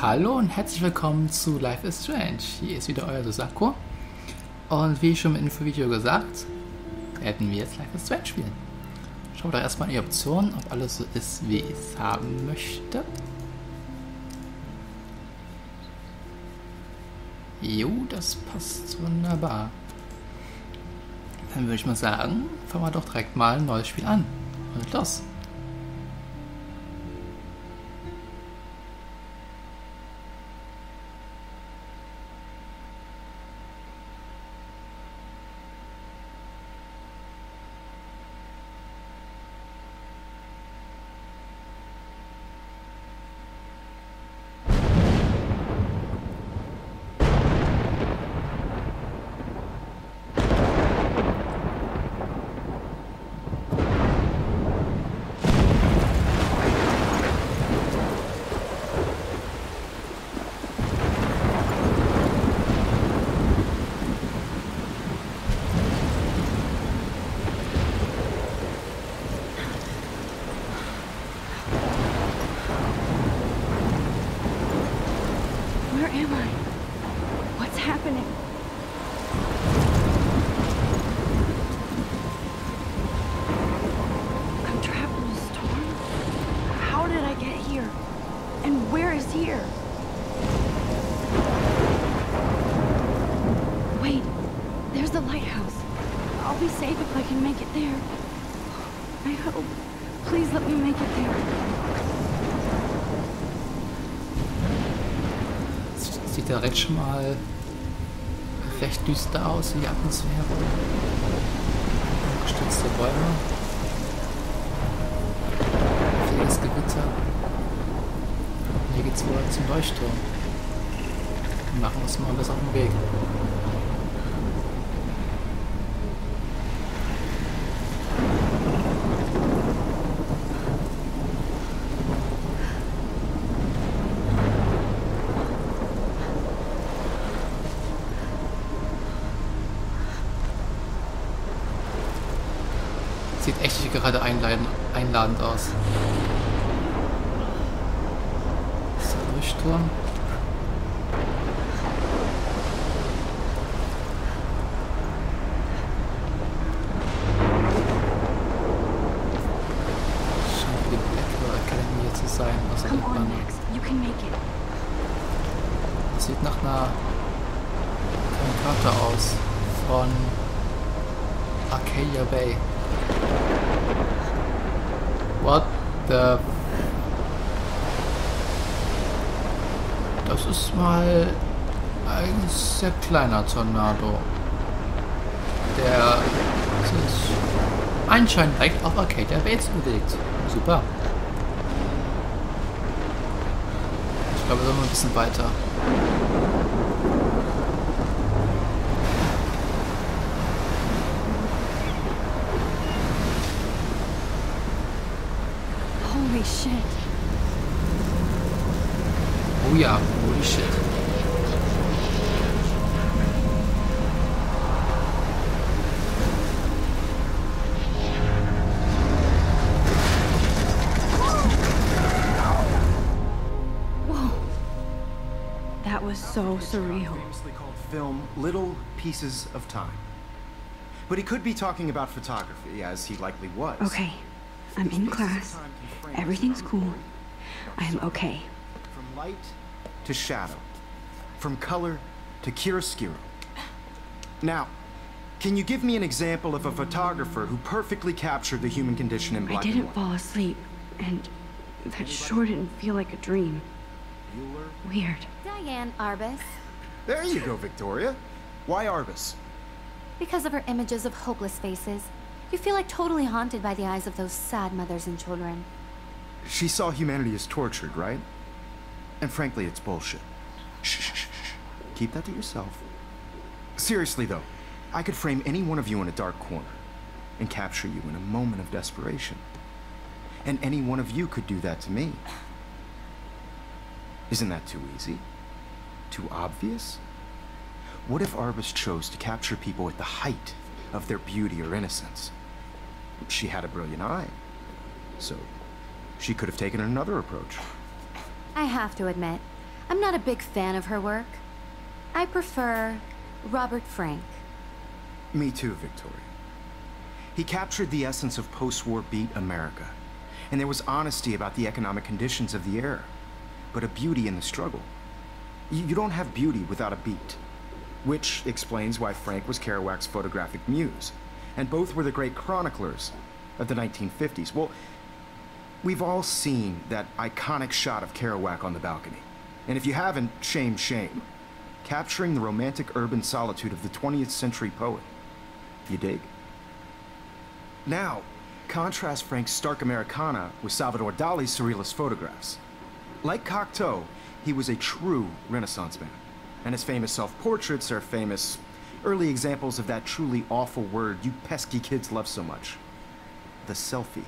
Hallo und herzlich willkommen zu Life is Strange. Hier ist wieder euer Suzaku. Und wie schon im Infovideo gesagt, werden wir jetzt Life is Strange spielen. Schaut doch erstmal in die Optionen, ob alles so ist, wie ich es haben möchte. Jo, das passt wunderbar. Dann würde ich mal sagen, fangen wir doch direkt mal ein neues Spiel an. Und los! Sieht direkt schon mal recht düster aus, die Atmosphäre. Gestützte Bäume. Vieles Gewitter. Hier geht's wohl zum Leuchtturm. Wir machen uns mal das auf den Weg. Sieht echt gerade einladend aus. Das ist der Leuchtturm. Scheint wie die Black Academy hier zu sein. Was denkt man? Das sieht nach einer Karte aus von Arcadia Bay. What the... Das ist mal ein sehr kleiner Tornado, der sich anscheinend direkt auf Arcadia Bay bewegt. Super. Ich glaube, wir sollen mal ein bisschen weiter. Holy shit. Oh ja, holy shit. Whoa. That was so surreal. Famously called film Little Pieces of Time. But he could be talking about photography, as he likely was. Okay. I'm in class. Everything's cool. I am okay. From light to shadow. From color to chiaroscuro. Now, can you give me an example of a photographer who perfectly captured the human condition in black I and didn't white? fall asleep, and that sure didn't feel like a dream. Weird. Diane Arbus. There you go, Victoria. Why Arbus? Because of her images of hopeless faces. You feel like totally haunted by the eyes of those sad mothers and children. She saw humanity as tortured, right? And frankly, it's bullshit. Shh, shh, shh, shh. Keep that to yourself. Seriously, though, I could frame any one of you in a dark corner and capture you in a moment of desperation. And any one of you could do that to me. Isn't that too easy? Too obvious? What if Arbus chose to capture people at the height of their beauty or innocence? She had a brilliant eye, so she could have taken another approach. I have to admit, I'm not a big fan of her work. I prefer Robert Frank. Me too, Victoria. He captured the essence of post-war beat America, and there was honesty about the economic conditions of the era, but a beauty in the struggle. You don't have beauty without a beat, which explains why Frank was Kerouac's photographic muse, and both were the great chroniclers of the 1950s. Well, we've all seen that iconic shot of Kerouac on the balcony, and if you haven't, shame, shame. Capturing the romantic urban solitude of the 20th century poet. You dig? Now, contrast Frank's stark Americana with Salvador Dali's surrealist photographs. Like Cocteau, he was a true Renaissance man, and his famous self-portraits are famous early examples of that truly awful word you pesky kids love so much. The selfie.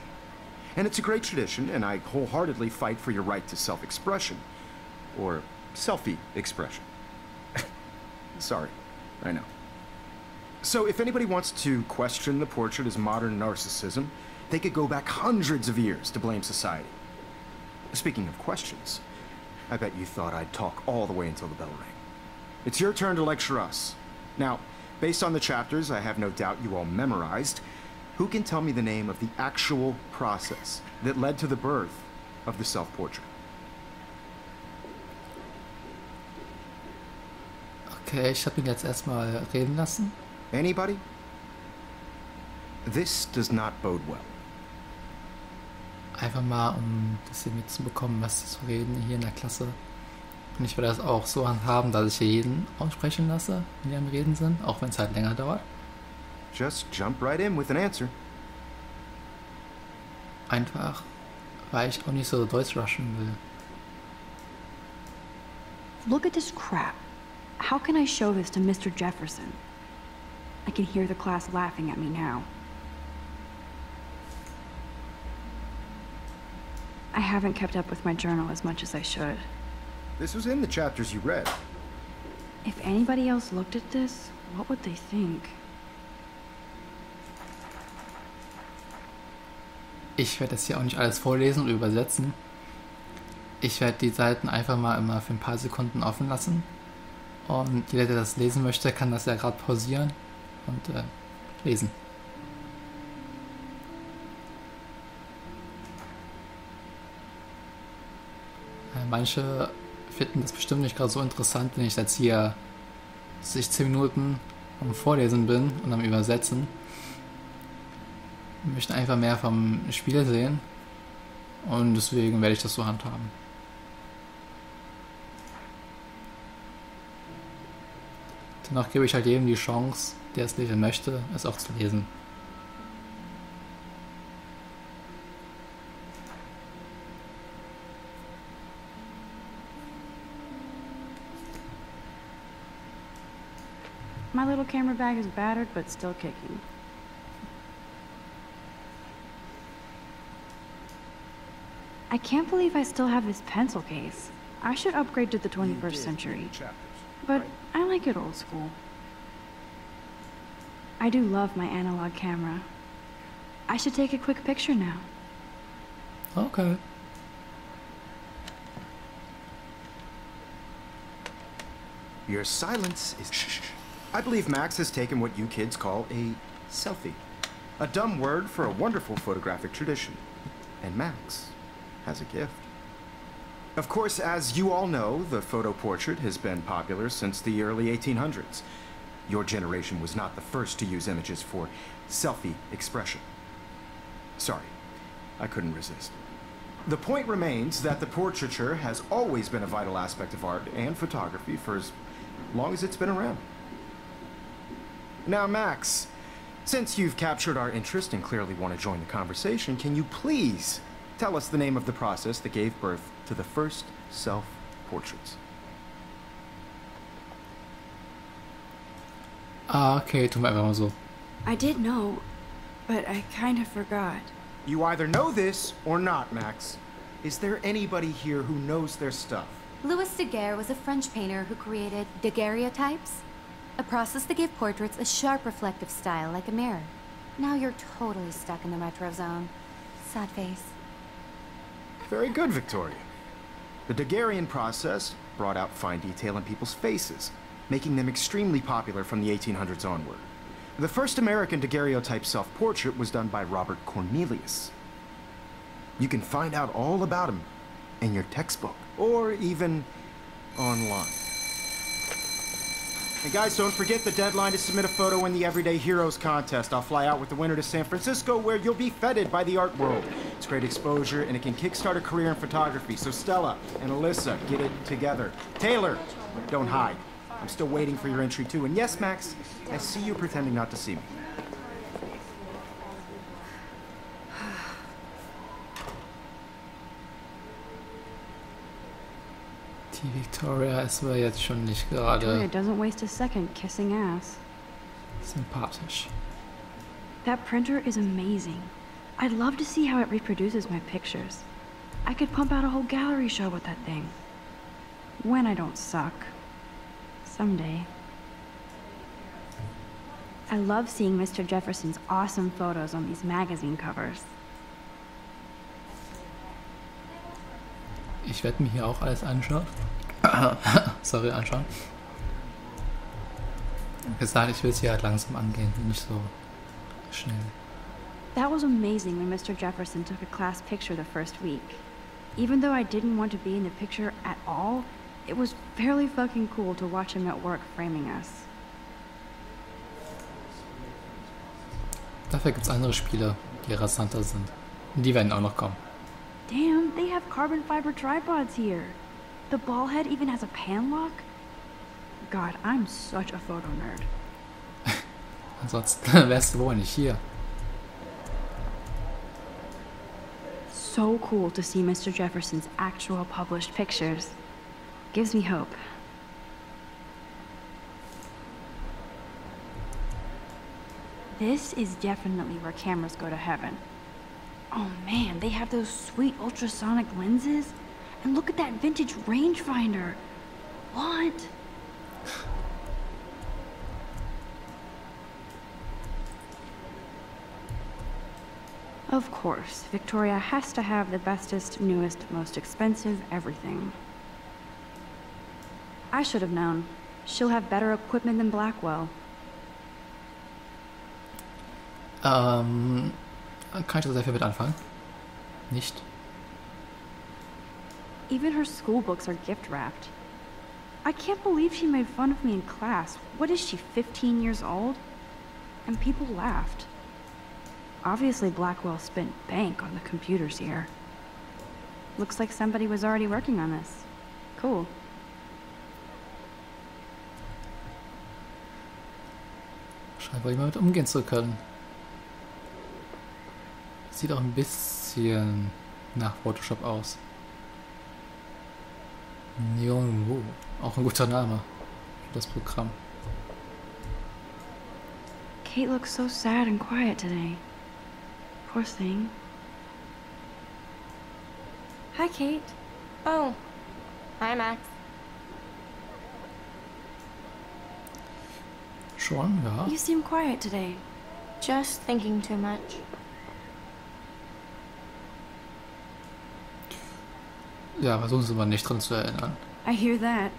And it's a great tradition, and I wholeheartedly fight for your right to self-expression. Or selfie expression. Sorry, I know. So if anybody wants to question the portrait as modern narcissism, they could go back hundreds of years to blame society. Speaking of questions, I bet you thought I'd talk all the way until the bell rang. It's your turn to lecture us. Now, based on the chapters I have no doubt you all memorized, who can tell me the name of the actual process that led to the birth of the self-portrait? Okay, ich habe ihn jetzt erstmal reden lassen. Anybody? This does not bode well. Einfach mal, um das hier mitzubekommen, was sie zu reden hier in der Klasse. Und ich werde das auch so handhaben, dass ich hier jeden aussprechen lasse, wenn die am Reden sind, auch wenn es halt länger dauert. Just jump right in with an answer. Einfach, weil ich auch nicht so Deutsch rushen will. Look at this crap. How can I show this to Mr. Jefferson? I can hear the class laughing at me now. I haven't kept up with my journal as much as I should. This was in the chapters you read. If anybody else looked at this, what would they think? Ich werde das hier auch nicht alles vorlesen und übersetzen. Ich werde die Seiten einfach mal immer für ein paar Sekunden offen lassen. Und jeder, der das lesen möchte, kann das ja gerade pausieren und lesen. Manche finden das bestimmt nicht gerade so interessant, wenn ich jetzt hier 10 Minuten am Vorlesen bin und am Übersetzen. Ich möchte einfach mehr vom Spiel sehen und deswegen werde ich das so handhaben. Dennoch gebe ich halt jedem die Chance, der es lesen möchte, es auch zu lesen. My little camera bag is battered, but still kicking. I can't believe I still have this pencil case. I should upgrade to the 21st century. But I like it old school. I do love my analog camera. I should take a quick picture now. Okay. Your silence is shh. I believe Max has taken what you kids call a selfie. A dumb word for a wonderful photographic tradition. And Max has a gift. Of course, as you all know, the photo portrait has been popular since the early 1800s. Your generation was not the first to use images for selfie expression. Sorry, I couldn't resist. The point remains that the portraiture has always been a vital aspect of art and photography for as long as it's been around. Now, Max, since you've captured our interest and clearly want to join the conversation, can you please tell us the name of the process that gave birth to the first self-portraits? Okay, tun wir einfach mal so. I did know, but I kind of forgot. You either know this or not, Max. Is there anybody here who knows their stuff? Louis Daguerre was a French painter who created daguerreotypes, a process that gave portraits a sharp reflective style like a mirror. Now you're totally stuck in the retro zone. Sad face. Very good, Victoria. The Daguerrean process brought out fine detail in people's faces, making them extremely popular from the 1800s onward. The first American daguerreotype self-portrait was done by Robert Cornelius. You can find out all about him in your textbook, or even online. And guys, don't forget the deadline to submit a photo in the Everyday Heroes contest. I'll fly out with the winner to San Francisco, where you'll be feted by the art world. It's great exposure, and it can kickstart a career in photography. So Stella and Alyssa, get it together. Taylor, don't hide. I'm still waiting for your entry too. And yes, Max, I see you pretending not to see me. Die Victoria ist mir jetzt schon nicht gerade Victoria doesn't waste a second kissing ass. sympathisch. That printer is amazing. I'd love to see how it reproduces my pictures. I could pump out a whole gallery show with that thing. When I don't suck. Someday. I love seeing Mr. Jefferson's awesome photos on these magazine covers. Ich werde mir hier auch alles anschauen. Sorry, anschauen. Wie gesagt, ich will es hier halt langsam angehen, nicht so schnell. That was amazing when Mr. Jefferson took a class picture the first week. Even though I didn't want to be in the picture at all, it was fairly fucking cool to watch him at work framing us. Dafür gibt es andere Spiele, die rasanter sind. Und die werden auch noch kommen. Damn, they have carbon fiber tripods here. The ball head even has a pan lock. God, I'm such a photo nerd. Ansonsten wärst du wohl nicht hier. So cool to see Mr. Jefferson's actual published pictures. Gives me hope. This is definitely where cameras go to heaven. Oh man, they have those sweet ultrasonic lenses. And look at that vintage rangefinder. What? Of course, Victoria has to have the bestest, newest, most expensive everything. I should have known. She'll have better equipment than Blackwell. Kann ich da sehr viel mit anfangen? Nicht. Even her school books are gift wrapped. I can't believe she made fun of me in class. What is she, 15 years old? And people laughed. Obviously Blackwell spent bank on the computers here. Looks like somebody was already working on this. Cool. Scheint wohl jemand mit umgehen zu können. Sieht auch ein bisschen nach Photoshop aus. Neon, auch ein guter Name für das Programm. Kate looks so sad and quiet today. Poor thing. Hi, Kate. Oh. Hi, Max. Schon, ja. You seem quiet today. Just thinking too much. Ja, versuchen Sie mal nicht dran zu erinnern. I hear that.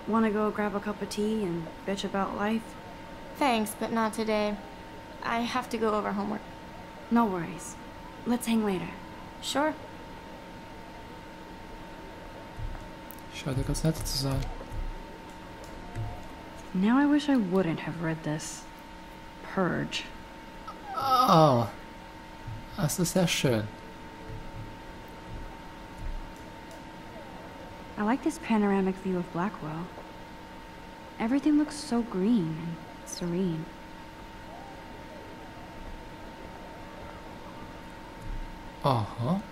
Wanna go grab a cup of tea and bitch about life? Thanks, but not today. I have to go over homework. No worries. Let's hang later. Sure. Scheint ja ganz nett zu sein. Now I wish I wouldn't have read this. Purge. Oh, das ist sehr schön. I like this panoramic view of Blackwell. Everything looks so green and serene. Aha.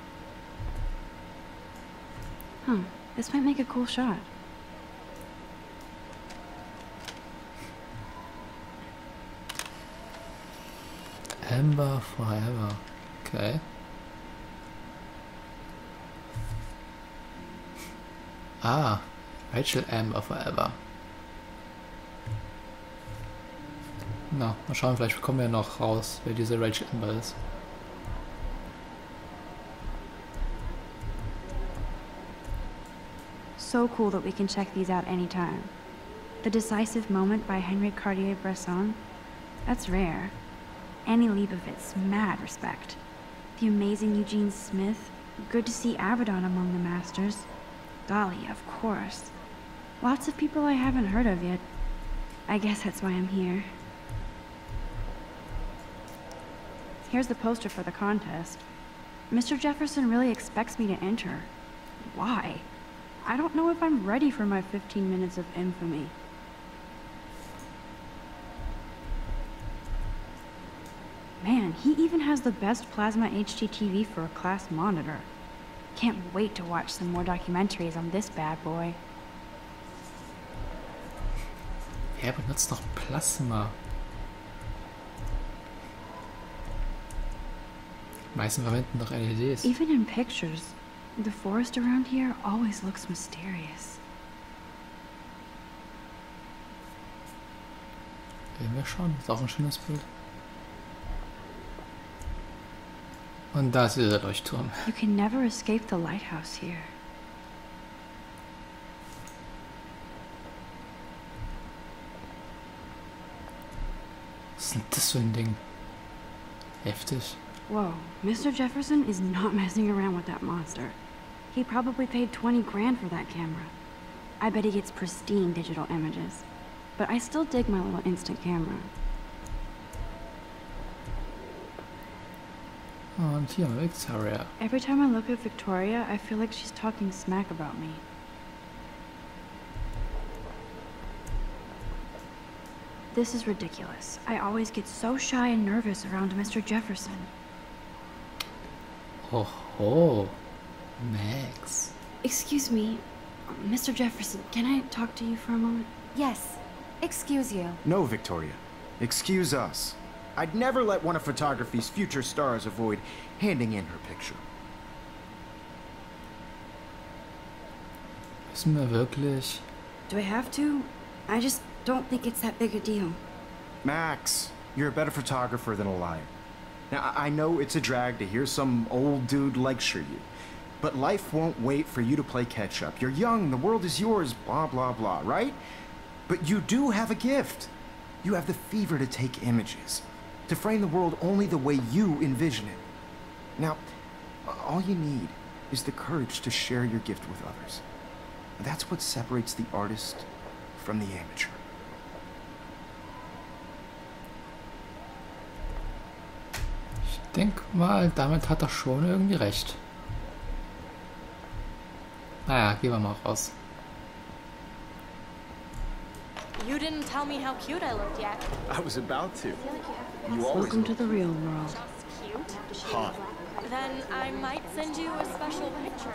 Huh, this might make a cool shot. Amber Forever. Okay. Ah, Rachel Amber Forever. Na, mal schauen, vielleicht bekommen wir noch raus, wer diese Rachel Amber ist. so cool that we can check these out anytime. The Decisive Moment by Henry Cartier-Bresson, that's rare. Annie Leibovitz, mad respect. The amazing Eugene Smith, good to see Abaddon among the masters. Dali, of course. Lots of people I haven't heard of yet. I guess that's why I'm here. Here's the poster for the contest. Mr. Jefferson really expects me to enter. Why? I don't know if I'm ready for my 15 minutes of infamy. Man, he even has the best plasma HDTV for a class monitor. Can't wait to watch some more documentaries on this bad boy. Wer benutzt doch Plasma? Die meisten verwenden doch LEDs. Even in pictures, the forest around here always looks mysterious. Werden wir schauen. Ist auch ein schönes Bild. Und da ist wieder der Leuchtturm. You can never escape the lighthouse here. Was ist denn das für ein Ding? Heftig. Whoa, Mr. Jefferson is not messing around with that monster. He probably paid 20 grand for that camera. I bet he gets pristine digital images. But I still dig my little instant camera. Und hier Victoria. Every time I look at Victoria, I feel like she's talking smack about me. This is ridiculous. I always get so shy and nervous around Mr. Jefferson. Oh, Max. Excuse me, Mr. Jefferson, can I talk to you for a moment? Yes. Excuse you. No, Victoria. Excuse us. I'd never let one of photography's future stars avoid handing in her picture. Müssen wir wirklich? Do I have to? I just don't think it's that big a deal. Max, you're a better photographer than a liar. Now, I know it's a drag to hear some old dude lecture you, but life won't wait for you to play catch-up. You're young, the world is yours, blah, blah, blah, right? But you do have a gift. You have the fever to take images, to frame the world only the way you envision it. Now, all you need is the courage to share your gift with others. That's what separates the artist from the amateur. Ich denke mal, damit hat er schon irgendwie recht. Naja, gehen wir mal raus. You didn't tell me how cute I looked yet. I was about to. You always Welcome to the real world. Just cute. hot. Then I might send you a special picture.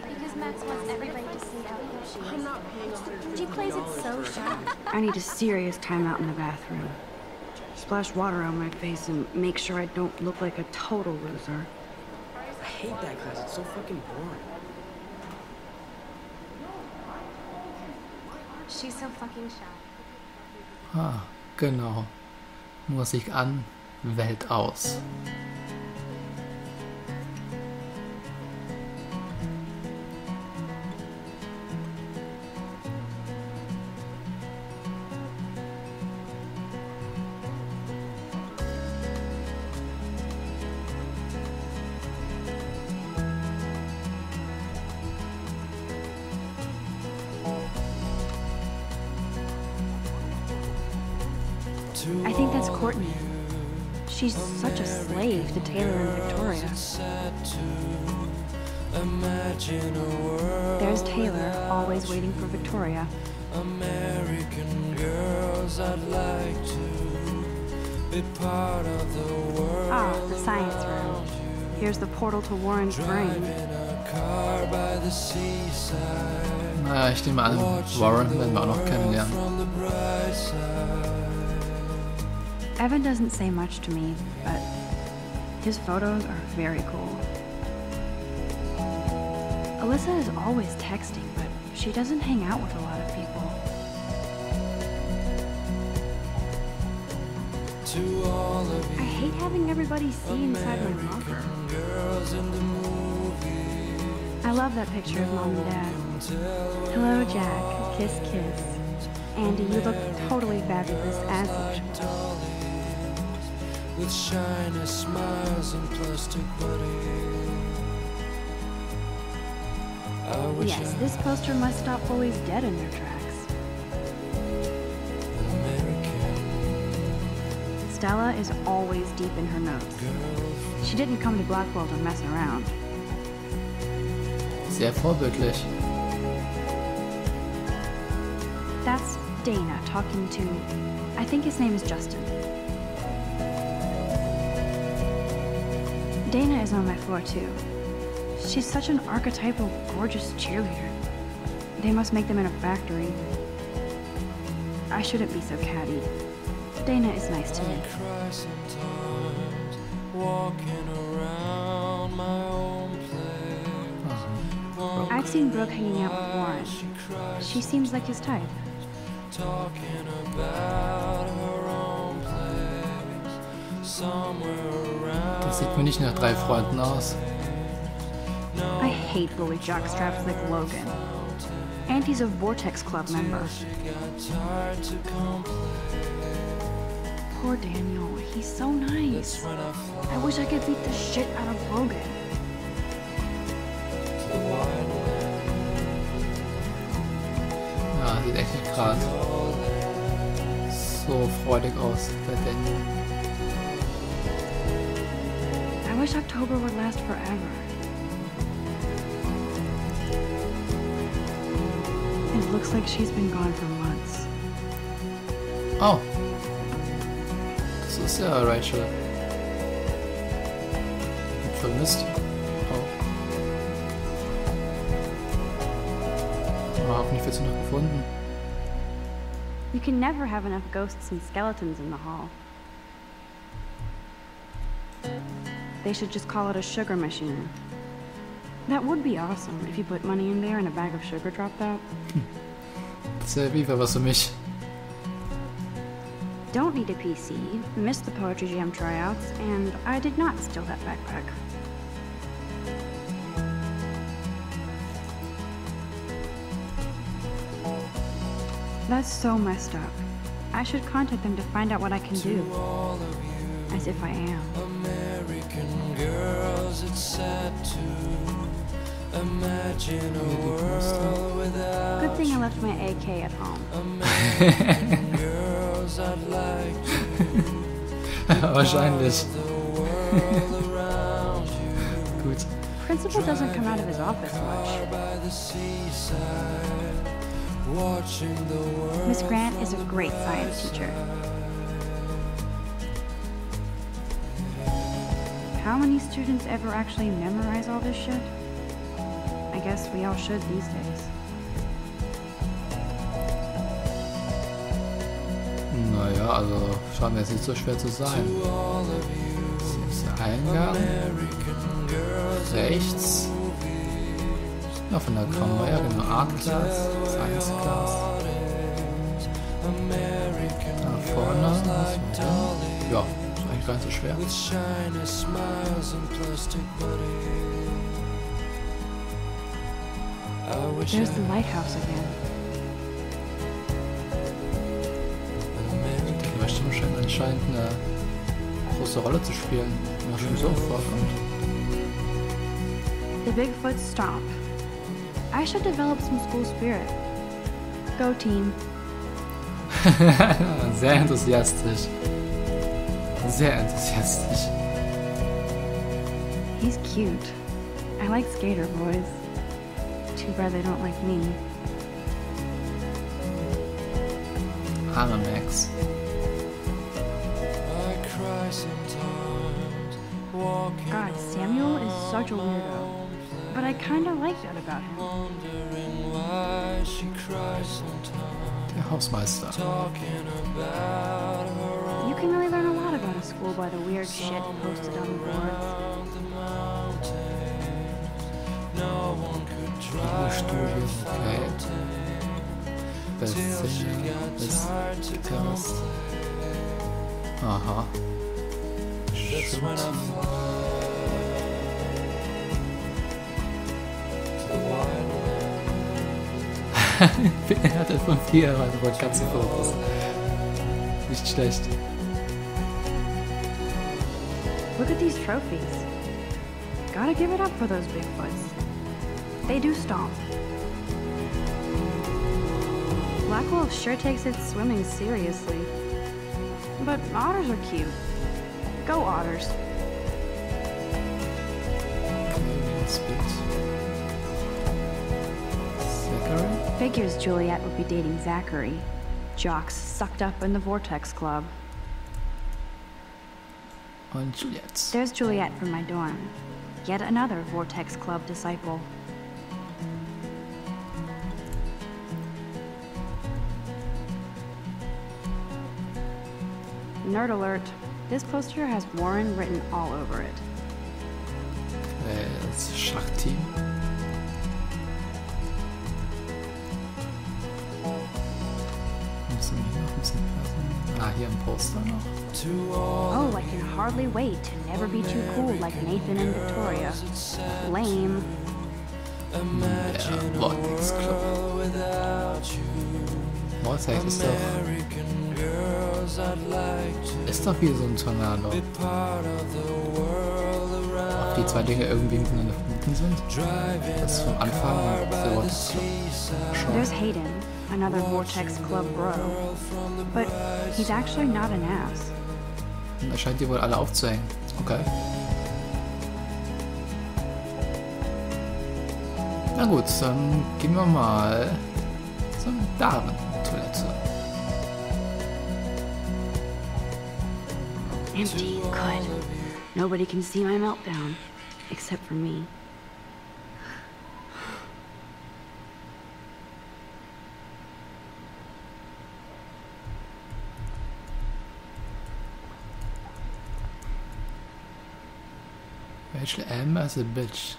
Because Max wants everybody to see how cute she is. She plays it so sharp. I need a serious timeout in the bathroom. Splash water on my face and make sure I don't look like a total loser. I hate that class. It's so fucking boring. She's so fucking shy. Ah, genau. Musik an, Welt aus. I think that's Courtney. She's such a slave to Taylor and Victoria. There's Taylor, always waiting for Victoria. American girls, I'd like to be part of the world. Ah, the science room. Here's the portal to Warren's brain. In a car by the seaside. Naja, ich nehme an, Warren werden wir auch noch kennenlernen. From the bright side. Evan doesn't say much to me, but his photos are very cool. Alyssa is always texting, but she doesn't hang out with a lot of people. To all of I you hate having everybody see inside my locker. girls in the movie. I love that picture of Mom and Dad. Hello, Jack. Kiss, kiss. Andy, you look totally fabulous as usual. With shiny smiles and plastic bodies. Yes, this poster must stop bullies dead in their tracks. Stella is always deep in her notes. She didn't come to Blackwell to mess around. Sehr vorbildlich. That's Dana talking to, I think his name is Justin. Dana is on my floor too. She's such an archetypal, gorgeous cheerleader. They must make them in a factory. I shouldn't be so catty. Dana is nice to me. I've seen Brooke hanging out with Warren. She seems like his type. Das sieht mir nicht nach 3 Freunden aus. I hate bully jockstraps like Logan. Auntie's a Vortex Club member. Poor Daniel, he's so nice. I wish I could beat the shit out of Logan. Ja, sieht echt nicht gerade so freudig aus, der Daniel. I wish October would last forever. It looks like she's been gone for months. Oh. Das ist ja Rachel. Wird vermisst. Oh. Aber hoffentlich wird sie noch gefunden. You can never have enough ghosts and skeletons in the hall. They should just call it a sugar machine. That would be awesome if you put money in there and a bag of sugar dropped out. Das wäre was für mich. Don't need a PC, missed the Poetry Jam tryouts, and I did not steal that backpack. That's so messed up. I should contact them to find out what I can do. As if I am. American girls, it's sad to imagine a world without. Good thing I left my AK at home. American girls, I'd like to. Wahrscheinlich. Gut. Principal doesn't come out of his office much. By the seaside, watching the world. Miss Grant is a great science teacher. How many students ever actually memorize all this shit? I guess we all should these days. Naja, also scheint mir jetzt nicht so schwer zu sein. Hier ist der Eingang. Rechts. Ja, von der Kamera, ja genau. Art Class, Science Class. Da vorne. Ja, ist eigentlich gar nicht so schwer. There's the lighthouse again. Die Überstimmung scheint anscheinend eine große Rolle zu spielen, wie man schon so vorkommt. The Bigfoot Stomp. I should develop some school spirit. Go team. Sehr enthusiastisch. Sehr enthusiastisch. He's cute. I like skater boys. Too bad they don't like me. Arme Max. God, Samuel is such a weirdo. But I kinda like that about him. Der Hausmeister. You can really learn a lot about a school by the weird shit posted on the boards. Studie, okay. Bestseller. Aha. Shoot. Er hat von 4 also Katzenfotos. Nicht schlecht. Look at these trophies. Gotta give it up for those Bigfoots. They do stomp. Blackwell sure takes its swimming seriously. But otters are cute. Go otters. Zachary? Figures Juliet would be dating Zachary. Jocks sucked up in the Vortex Club. Und Juliet. There's Juliet from my dorm. Yet another Vortex Club disciple. Nerd alert. This poster has Warren written all over it. Das Schachteam. Hier ein Poster noch. Oh, I can hardly wait to never be too cool like Nathan and Victoria. Lame. Ja, Vortex Club. Vortex ist doch wie so ein Tornado. Ob die zwei Dinge irgendwie miteinander verbunden sind? Das vom Anfang und der Vortex Club. There's Hayden, another Vortex Club bro. But he's actually not an ass. Und er scheint die wohl alle aufzuhängen. Okay. Na gut, dann gehen wir mal zur Damentoilette. Empty, good. Nobody can see my meltdown, except for me. Rachel M as a bitch.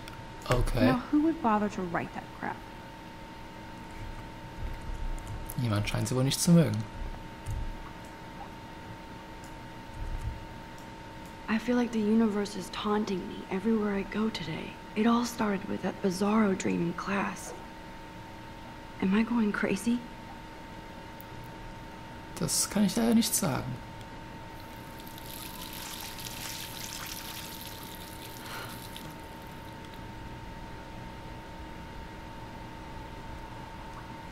Okay. Now, who would bother to write that crap? Jemand scheint sie wohl nicht zu mögen. I feel like the universe is taunting me everywhere I go today. It all started with that bizarro dream in class. Am I going crazy? Das kann ich leider nicht sagen.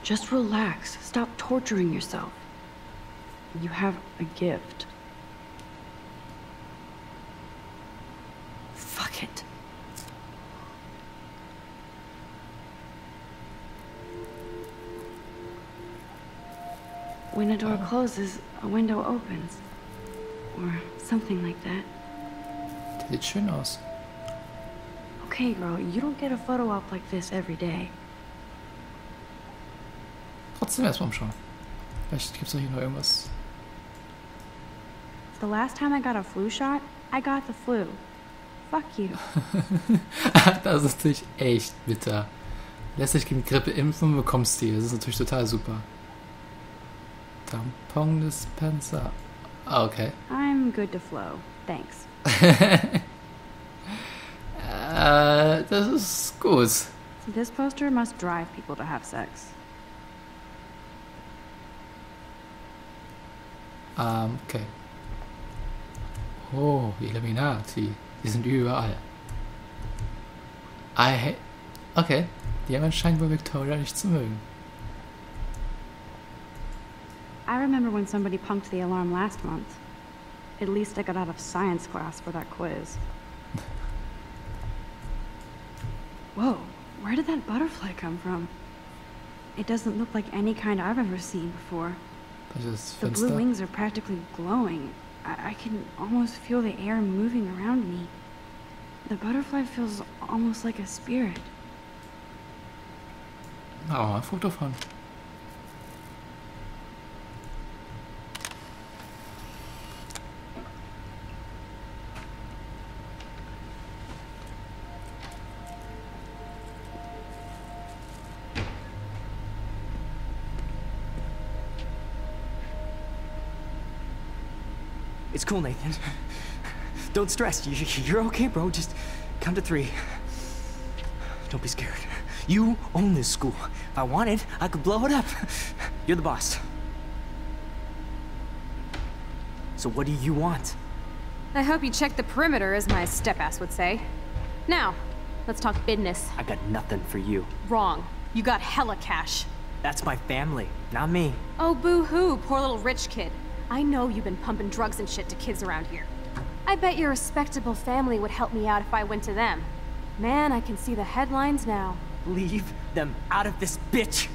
Just relax. Stop torturing yourself. You have a gift. Fuck it. When a door closes, a window opens. Or something like that. Das sieht schön aus. Okay, girl, you don't get a photo op like this every day. Trotzdem erstmal umschauen. Vielleicht gibt es doch hier noch irgendwas. The last time I got a flu shot, I got the flu. Fuck you. Das ist natürlich echt bitter. Lässt sich gegen Grippe impfen, bekommst die. Das ist natürlich total super. Tampon-Dispenser. Ah, okay. I'm good to flow. Thanks. Das ist gut. This poster must drive people to have sex. Okay. Oh, die Illuminati. Die sind überall. Okay. Jemand scheint wohl Victoria nicht zu mögen. I remember when somebody punked the alarm last month. At least I got out of science class for that quiz. Whoa, where did that butterfly come from? It doesn't look like any kind I've ever seen before. The blue wings are practically glowing. I can almost feel the air moving around me. The butterfly feels almost like a spirit. Oh, ein Foto von. It's cool, Nathan. Don't stress. You're okay, bro. Just count to 3. Don't be scared. You own this school. If I wanted, I could blow it up. You're the boss. So what do you want? I hope you checked the perimeter, as my step-ass would say. Now, let's talk business. I got nothing for you. Wrong. You got hella cash. That's my family, not me. Oh, boo-hoo, poor little rich kid. I know you've been pumping drugs and shit to kids around here. I bet your respectable family would help me out if I went to them. Man, I can see the headlines now. Leave them out of this bitch.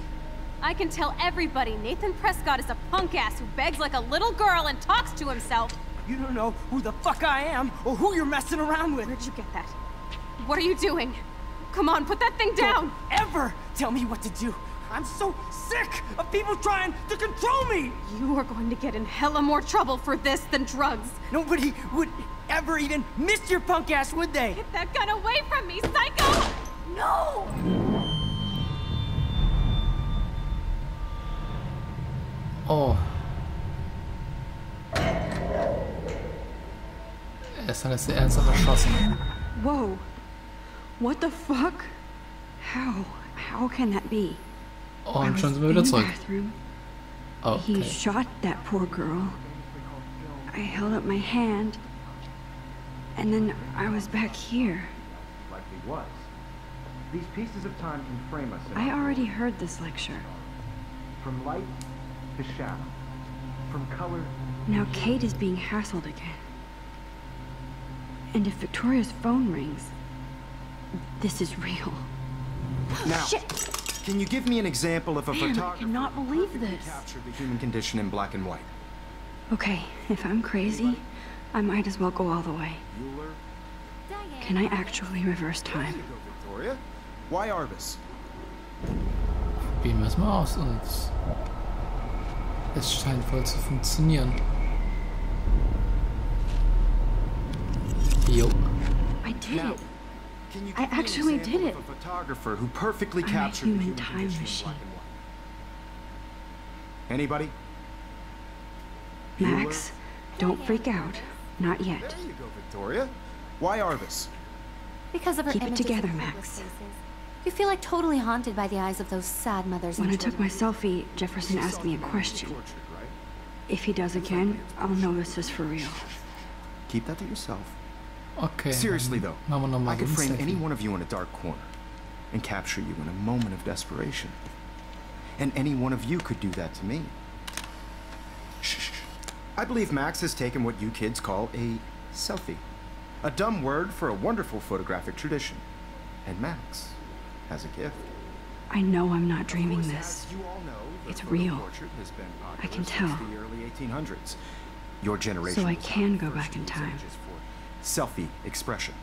I can tell everybody Nathan Prescott is a punk ass who begs like a little girl and talks to himself. You don't know who the fuck I am or who you're messing around with. Where'd you get that? What are you doing? Come on, put that thing down! Don't ever tell me what to do. I'm so sick of people trying to control me! You are going to get in hella more trouble for this than drugs. Nobody would ever even miss your punk ass, would they? Get that gun away from me, psycho! No! Oh. Er hat sie ernsthaft erschossen. Whoa. What the fuck? How can that be? Und schon sind wir wieder zurück. Oh, He okay. shot that poor girl. I held up my hand, and then I was back here. Likely was. These pieces of time can frame us in I our already world. heard this lecture. From light to shadow. From color. Now Kate is being hassled again. And if Victoria's phone rings, this is real. Now, Shit! can you give me an example of a Man, I photographer cannot who believe perfectly this. captured the human condition in black and white? Okay, if I'm crazy, I might as well go all the way. Bueller? Can I actually reverse There time? you go, Victoria. Why Arvis? Probieren wir es mal aus und es scheint wohl zu funktionieren. Jo. I did Now, it. can you I give me an actually example did of a photographer who perfectly I'm a captured the human human time condition in machine. black and white? Anybody? Max, don't freak out. Not yet. There you go, Victoria. Why Arvis? Because of her Keep it images together, of Max. hopeless faces. You feel like totally haunted by the eyes of those sad mothers When I and took my children. selfie, Jefferson asked me a question. Tortured, right? If he does again, I'll know this is for real. Keep that to yourself. Okay. Seriously dann though, machen wir noch mal I could so ein frame Selfie. any one of you in a dark corner and capture you in a moment of desperation. And any one of you could do that to me. Shh. I believe Max has taken what you kids call a selfie. A dumb word for a wonderful photographic tradition. And Max has a gift. I know I'm not dreaming Of course, this. as you all know, the It's photo real. portrait has been I can popular tell. since the early 1800s. Your generation So I was can one of the go first back in to use time. images for selfie expression.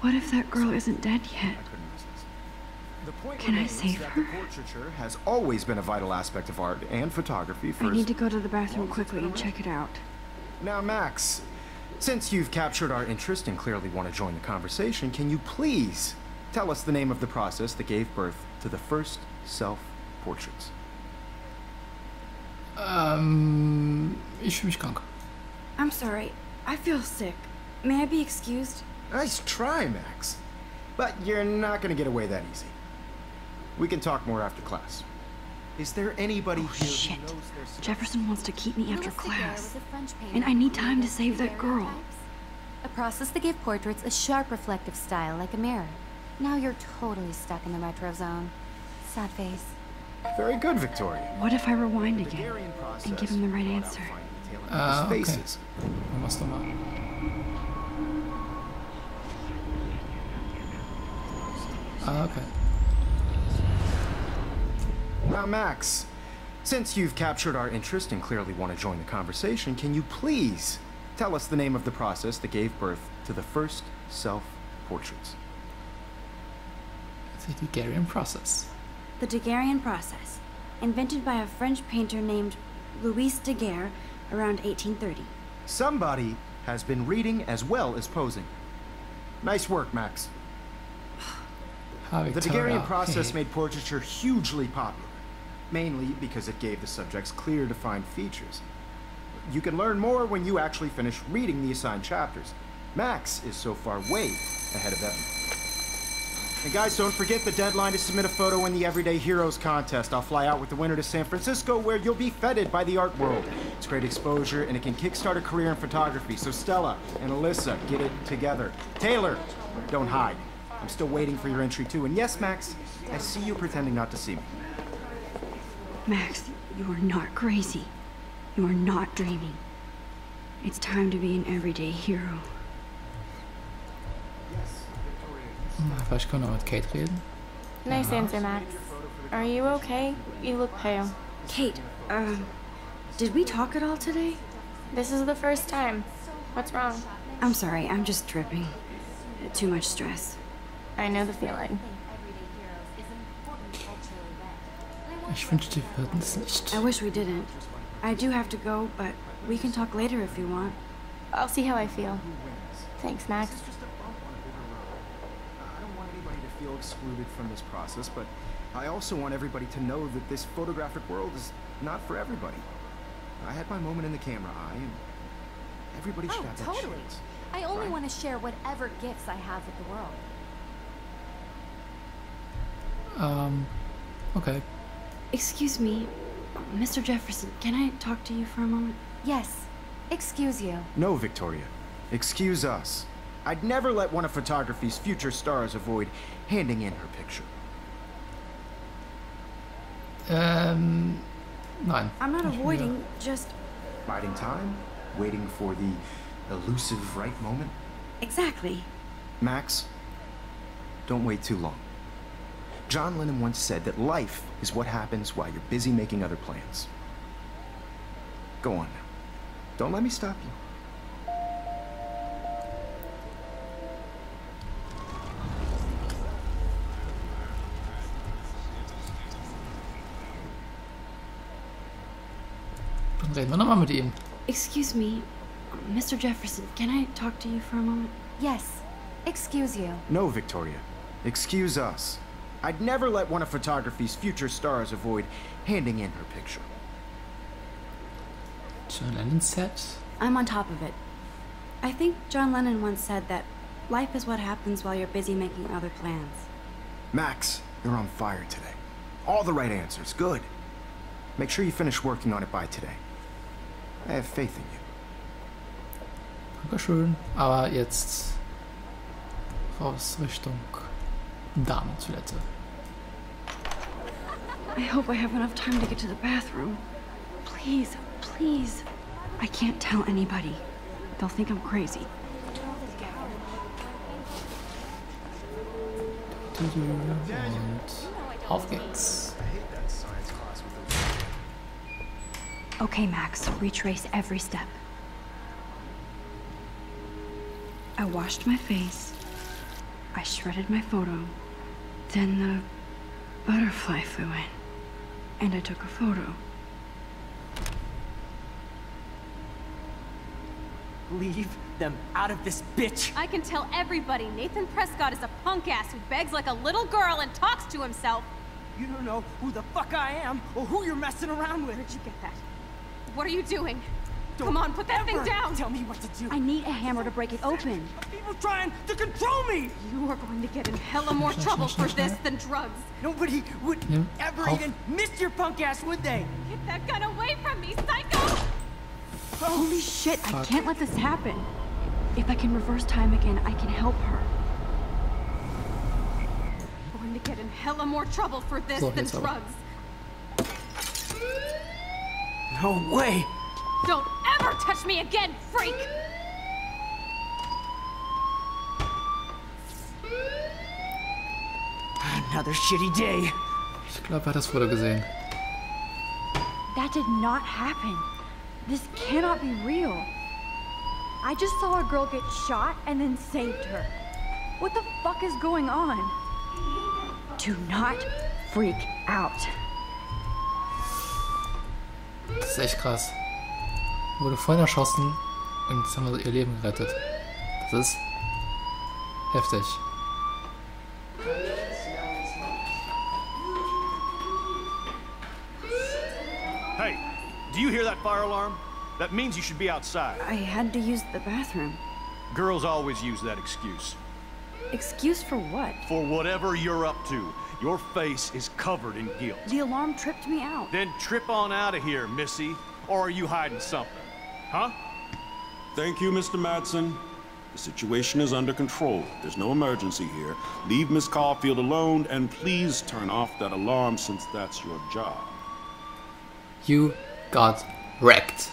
What if that girl isn't dead yet? I couldn't resist. The point Can I remains save that her? the portraiture has always been a vital aspect of art and photography for I as need to go to the bathroom long as it's quickly been and around. check it out. Now, Max, since you've captured our interest and clearly want to join the conversation, can you please tell us the name of the process that gave birth to the first self-portraits? Ich fühle mich krank. I'm sorry. I feel sick. May I be excused? Nice try, Max. But you're not going to get away that easy. We can talk more after class. Is there anybody Oh, here shit. who knows their stuff? Jefferson wants to keep me after Louis Daguerre class. was a French painter And I need who time to created save that girl. daguerreotypes, a process that gave portraits a sharp reflective style like a mirror. Now you're totally stuck in the retro zone. Sad face. Very good, Victoria. What if I rewind The again Daguerrean process and give him the right brought out answer? fine detailing Ah, of okay. his faces. Dann machst du mal. Ah, okay. Now, Max, since you've captured our interest and clearly want to join the conversation, can you please tell us the name of the process that gave birth to the first self-portraits? The Daguerrean process. The Daguerrean process, invented by a French painter named Louis Daguerre around 1830. Somebody has been reading as well as posing. Nice work, Max. Ah, The Victoria. Daguerrean process made portraiture hugely popular, mainly because it gave the subjects clear, defined features. You can learn more when you actually finish reading the assigned chapters. Max is so far way ahead of Evan. And guys, don't forget the deadline to submit a photo in the Everyday Heroes contest. I'll fly out with the winner to San Francisco, where you'll be feted by the art world. It's great exposure, and it can kickstart a career in photography. So Stella and Alyssa, get it together. Taylor, don't hide. I'm still waiting for your entry too. And yes, Max, I see you pretending not to see me. Max, you are not crazy. You are not dreaming. It's time to be an everyday hero. Vielleicht können wir mit Kate reden. Nice answer, Max. Are you okay? You look pale. Kate, did we talk at all today? This is the first time. What's wrong? I'm sorry, I'm just tripping. Too much stress. I know the feeling. Ich wünschte, wir würden es nicht. I wish we didn't. I do have to go, but we can talk later if you want. I'll see how I feel. Thanks, Max. I don't want anybody to feel excluded from this process, but I also want everybody to know that this photographic world is not for everybody. I had my moment in the camera eye, and everybody should have that totally. chance. I only want to share whatever gifts I have with the world. Okay. Excuse me, Mr. Jefferson, can I talk to you for a moment? Yes. Excuse you. No, Victoria. Excuse us. I'd never let one of photography's future stars avoid handing in her picture. Nein. I'm not avoiding, just... Biding time? Waiting for the elusive right moment? Exactly. Max, don't wait too long. John Lennon once said that life is what happens while you're busy making other plans. Go on now. Don't let me stop you. Dann reden wir nochmal mit ihm. Excuse me, Mr. Jefferson, can I talk to you for a moment? Yes. Excuse you. No, Victoria. Excuse us. I'd never let one of photography's future stars avoid handing in her picture. John Lennon set. I'm on top of it. I think John Lennon once said that life is what happens while you're busy making other plans. Max, you're on fire today. All the right answers. Good. Make sure you finish working on it by today. I have faith in you. Dankeschön. Aber jetzt raus Richtung Damentoilette. I hope I have enough time to get to the bathroom. Please, please. I can't tell anybody. They'll think I'm crazy. Und auf geht's. Okay, Max, retrace every step. I washed my face. I shredded my photo. Then the butterfly flew in. And I took a photo. Leave them out of this bitch. I can tell everybody Nathan Prescott is a punk ass who begs like a little girl and talks to himself. You don't know who the fuck I am or who you're messing around with. Where'd you get that? What are you doing? Don't Come on, put that thing ever down! Tell me what to do. I need a hammer to break it open. People trying to control me. You are going to get in hella more trouble for this than drugs. Nobody would ever Auf. even miss your punk ass, would they? Get that gun away from me, psycho! Holy shit, I can't let this happen. If I can reverse time again, I can help her. You're going to get in hella more trouble for this So, than jetzt aber. drugs. No way. Don't ever touch me again, freak! Another shitty day. Ich glaube, er hat das Foto gesehen. That did not happen. This cannot be real. I just saw a girl get shot and then saved her. What the fuck is going on? Do not freak out. Das ist echt krass. Wurde vorhin erschossen und jetzt haben wir ihr Leben gerettet. Das ist heftig. Hey, do you hear that fire alarm? That means you should be outside. I had to use the bathroom. Girls always use that excuse. Excuse for what? For whatever you're up to. Your face is covered in guilt. The alarm tripped me out. Then trip on out of here, Missy. Or are you hiding something? Huh? Thank you, Mr. Madsen. The situation is under control. There's no emergency here. Leave Miss Caulfield alone, and please turn off that alarm since that's your job. You got wrecked.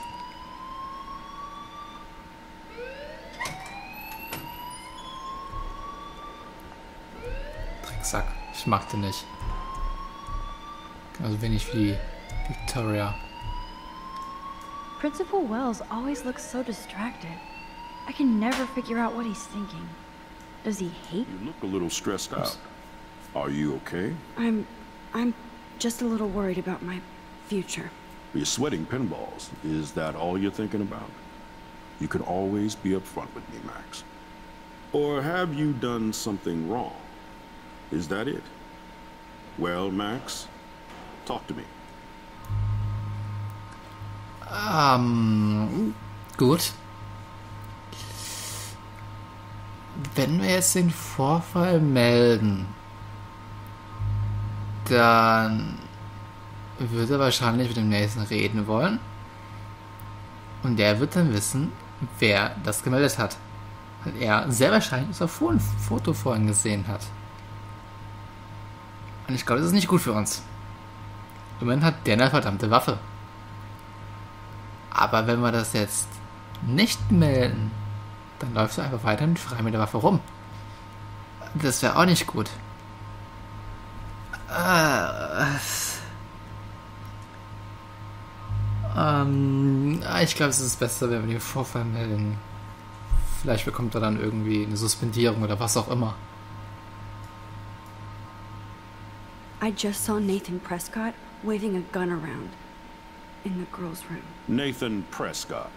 Drecksack. Ich mag den nicht. Genauso wenig wie Victoria. Principal Wells always looks so distracted. I can never figure out what he's thinking. Does he hate? You look a little stressed out. Are you okay? I'm just a little worried about my future. You're sweating pinballs. Is that all you're thinking about? You can always be upfront with me, Max. Or have you done something wrong? Is that it? Well, Max, talk to me. Gut. Wenn wir jetzt den Vorfall melden, dann wird er wahrscheinlich mit dem nächsten reden wollen. Und der wird dann wissen, wer das gemeldet hat. Weil er sehr wahrscheinlich unser Foto vorhin gesehen hat. Und ich glaube, das ist nicht gut für uns. Immerhin hat der eine verdammte Waffe. Aber wenn wir das jetzt nicht melden, dann läufst du einfach weiterhin frei mit der Waffe rum. Das wäre auch nicht gut. Ich glaube, es ist besser, wenn wir den Vorfall melden. Vielleicht bekommt er dann irgendwie eine Suspendierung oder was auch immer. I just saw Nathan Prescott waving a gun around in the girls' room. Nathan Prescott.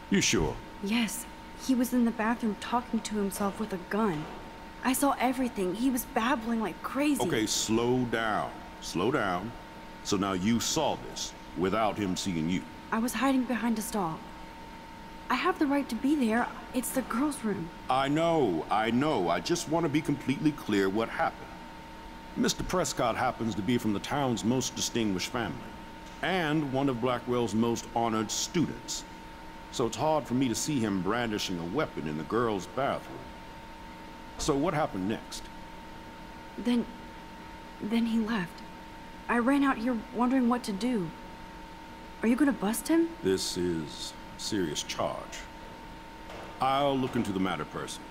You sure? Yes, he was in the bathroom talking to himself with a gun. I saw everything. He was babbling like crazy. Okay, slow down. Slow down. So now you saw this without him seeing you. I was hiding behind a stall. I have the right to be there. It's the girls' room. I know. I just want to be completely clear what happened. Mr. Prescott happens to be from the town's most distinguished family, and one of Blackwell's most honored students. So it's hard for me to see him brandishing a weapon in the girls' bathroom. So what happened next? Then he left. I ran out here wondering what to do. Are you gonna bust him? This is a serious charge. I'll look into the matter personally.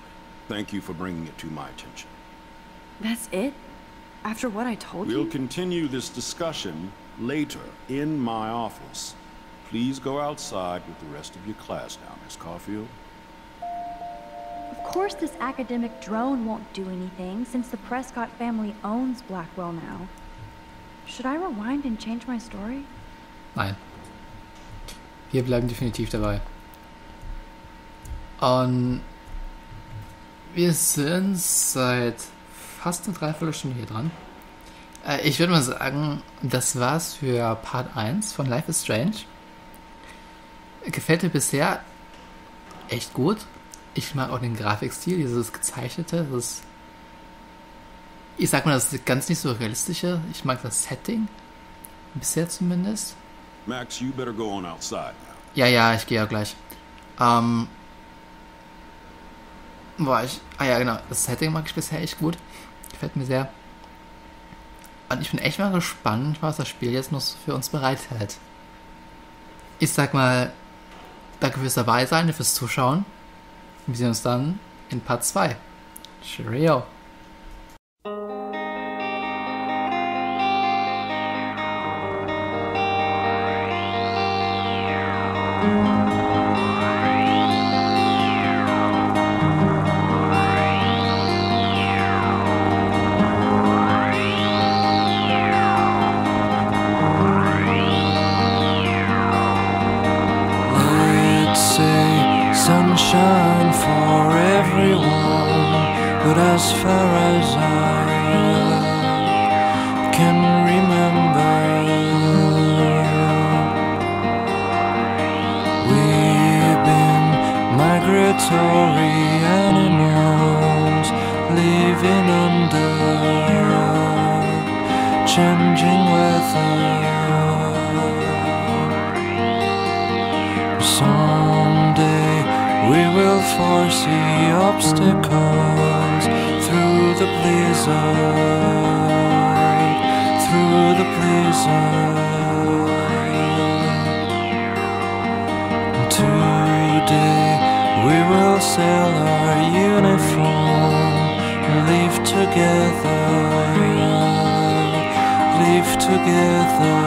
Thank you for bringing it to my attention. That's it? After what I told you? We'll continue this discussion later in my office. Please go outside with the rest of your class now, Miss Caulfield. Of course this academic drone won't do anything, since the Prescott family owns Blackwell now. Should I rewind and change my story? Nein. Wir bleiben definitiv dabei. Und wir sind seit fast eine Dreiviertelstunde hier dran. Ich würde mal sagen, das war's für Part 1 von Life is Strange. Gefällt mir bisher echt gut. Ich mag auch den Grafikstil, dieses gezeichnete, ich sag mal, das ist ganz nicht so realistische. Ich mag das Setting. Bisher zumindest. Max, you better go on outside now. Ja, ich gehe ja gleich. Ja, genau. Das Setting mag ich bisher echt gut. Gefällt mir sehr. Und ich bin echt mal gespannt, was das Spiel jetzt noch für uns bereithält. Ich sag mal, danke fürs dabei sein, fürs Zuschauen. Wir sehen uns dann in Part 2. Cheerio. Sunshine for everyone, but as far as I can remember, we've been migratory animals. living under changing weather. Someday we will foresee obstacles through the blizzard, through the blizzard. Today we will sell our uniform, live together, live together.